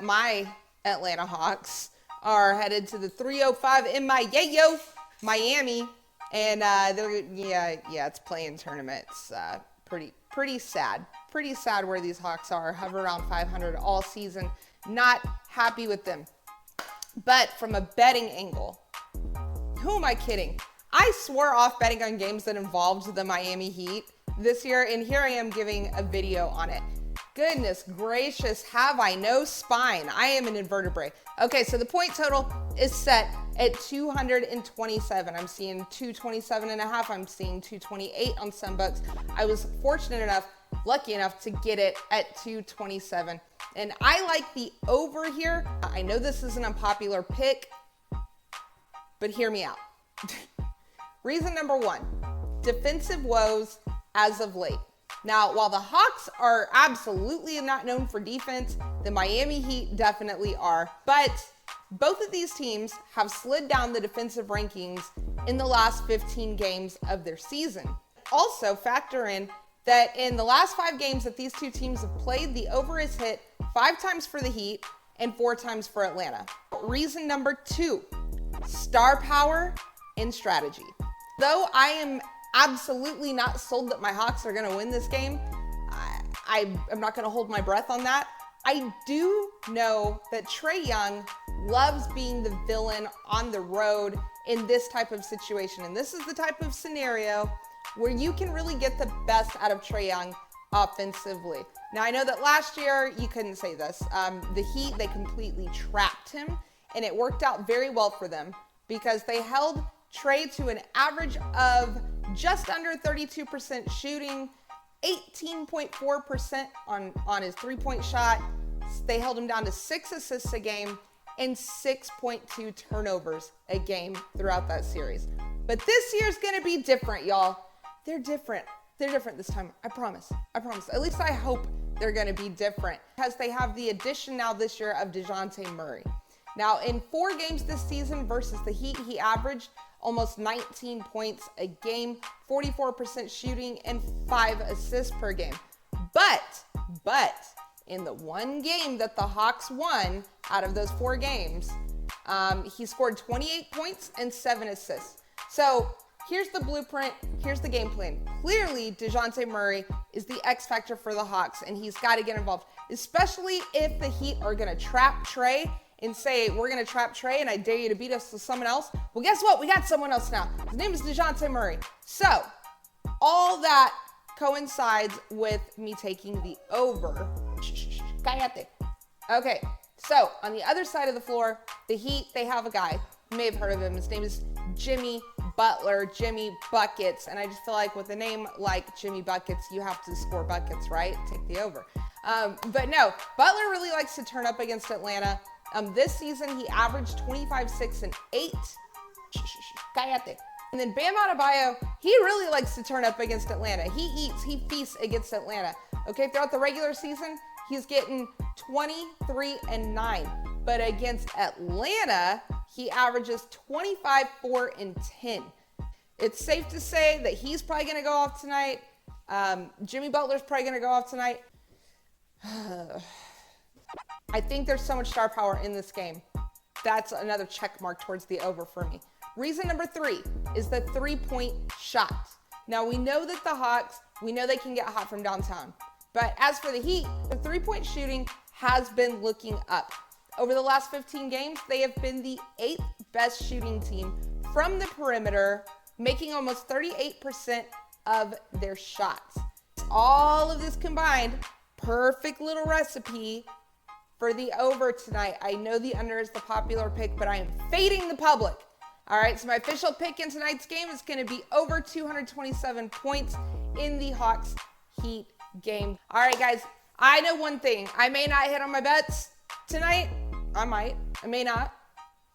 my Atlanta Hawks are headed to the 305 in Miami. And it's play-in tournament. It's pretty sad. Pretty sad where these Hawks are. Hover around 500 all season. Not happy with them. But from a betting angle, who am I kidding? I swore off betting on games that involved the Miami Heat this year, and here I am giving a video on it. Goodness gracious, have I no spine? I am an invertebrate. Okay, so the point total is set at 227. I'm seeing 227 and a half. I'm seeing 228 on some books. I was lucky enough to get it at 227. And I like the over here. I know this is an unpopular pick, but hear me out. Reason number one, defensive woes as of late. Now, while the Hawks are absolutely not known for defense, the Miami Heat definitely are. But both of these teams have slid down the defensive rankings in the last 15 games of their season. Also, factor in that in the last 5 games that these two teams have played, the over is hit 5 times for the Heat and 4 times for Atlanta. Reason number 2, star power and strategy. Though I am absolutely not sold that my Hawks are going to win this game, I'm not going to hold my breath on that. I do know that Trae Young loves being the villain on the road in this type of situation. And this is the type of scenario where you can really get the best out of Trae Young offensively. Now, I know that last year you couldn't say this. The Heat, they completely trapped him, and it worked out very well for them because they held Trae to an average of just under 32% shooting, 18.4% on his three-point shot. They held him down to 6 assists a game and 6.2 turnovers a game throughout that series. But this year's gonna be different, y'all. They're different. They're different this time. I promise. At least I hope they're gonna be different because they have the addition now this year of DeJounte Murray. Now, in 4 games this season versus the Heat, he averaged almost 19 points a game, 44% shooting, and 5 assists per game. But in the one game that the Hawks won out of those 4 games, he scored 28 points and 7 assists. So here's the blueprint. Here's the game plan. Clearly, DeJounte Murray is the X factor for the Hawks, and he's got to get involved, especially if the Heat are going to trap Trae and say, we're going to trap Trae and I dare you to beat us to someone else. Well, guess what? We got someone else now. His name is DeJounte Murray. So all that coincides with me taking the over. Cállate. Okay, so on the other side of the floor, the Heat, they have a guy. You may have heard of him. His name is Jimmy Butler, Jimmy Buckets. And I just feel like with a name like Jimmy Buckets, you have to score buckets, right? Take the over. But no, Butler really likes to turn up against Atlanta. This season, he averaged 25, 6, and 8. Cállate. And then Bam Adebayo, he really likes to turn up against Atlanta. He feasts against Atlanta. Okay, throughout the regular season, he's getting 23 and 9. But against Atlanta, he averages 25, 4, and 10. It's safe to say that he's probably going to go off tonight. Jimmy Butler's probably going to go off tonight. I think there's so much star power in this game. That's another check mark towards the over for me. Reason number 3 is the 3-point shot. Now, we know that the Hawks, we know they can get hot from downtown. But as for the Heat, the 3-point shooting has been looking up. Over the last 15 games, they have been the 8th best shooting team from the perimeter, making almost 38% of their shots. All of this combined, perfect little recipe for the over tonight. I know the under is the popular pick, but I am fading the public. All right, so my official pick in tonight's game is going to be over 227 points in the Hawks Heat game. All right, guys, I know one thing. I may not hit on my bets tonight. I may not.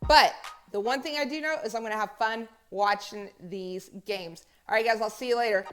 But the one thing I do know is I'm going to have fun watching these games. All right, guys, I'll see you later.